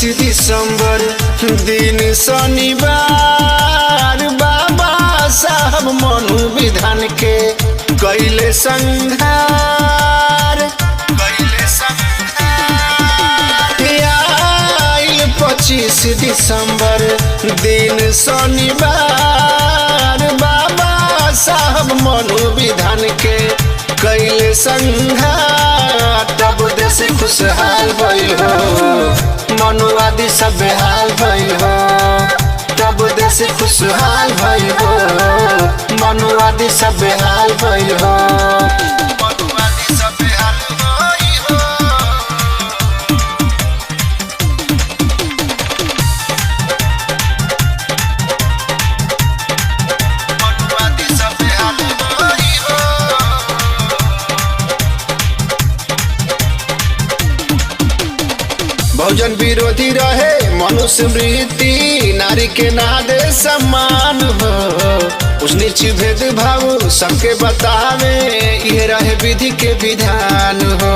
दिसंबर दिन शनिवार बाबा साहब मनु विधान के कैले संहार। 25 दिसंबर दिन शनिवार बाबा साहब मनु विधान के कैले संहार। तब देश खुशहाल भइल हो, मनुवादी सब बेहाल भइल हो। तब देश खुशहाल भइल हो, मनुवादी सब बेहाल भइल हो। मनुवादी सब बेहाल भइल हो। मनुवादी सब बेहाल भइल हो। बहुजन विरोधी रहे मनुस्मृति, नारी के नादे सम्मान हो। उस नीच भेदभाव सबके बतावे, ये रहे विधि के विधान हो।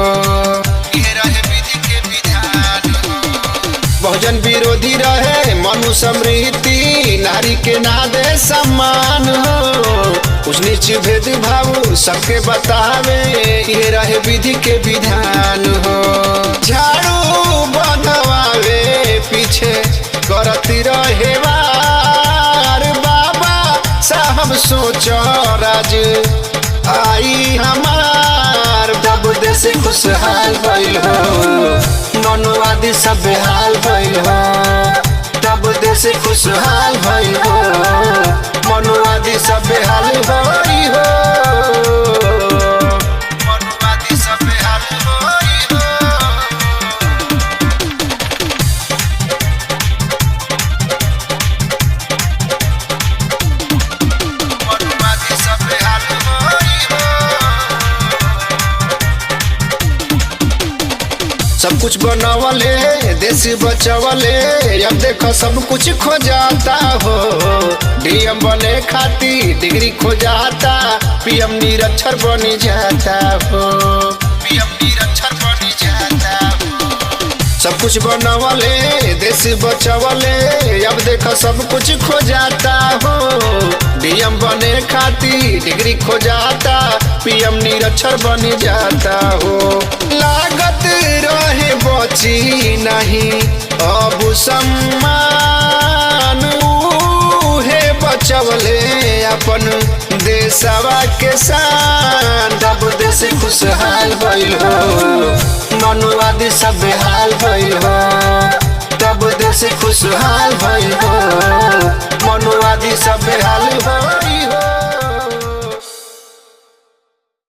बहुजन विरोधी रहे मनुस्मृति, नारी के नादे सम्मान हो। उस नीच भेदभाव सबके बतावे, ये रहे विधि के विधान हो। झाड़ू बंधवावे पीछे करती रहे वार बाबा साहब सोचो राज आई हमार। तब देश खुशहाल भइल हो, मनुवादी सब बेहाल भइल हो। तब देश खुशहाल भइल हो, मनुवादी सब बेहाल भइल हो। मनुवादी सब बेहाल भइल हो। मनुवादी सब बेहाल भइल हो। सब कुछ बनवले देश बचवले, अब देखो सब कुछ खो जाता हो। डीएम बने खाती डिग्री खो जाता, पीएम निरक्षर बनी जाता हो। पीएम निरक्षर बनी जाता हो। सब कुछ बनवले देश बचवले, अब देखो सब कुछ खो जाता हो। डीएम बने खाती डिग्री खो जाता, पीएम निरक्षर बनी जाता हो। लागत रहे बची नहीं अब सम्मान, उहे बचवले अपन देशवा के शान। तब देश खुशहाल भइल हो, मनुवादी सब बेहाल भइल हो। तब देश खुशहाल भइल हो, मनुवादी सब बेहाल भइल हो।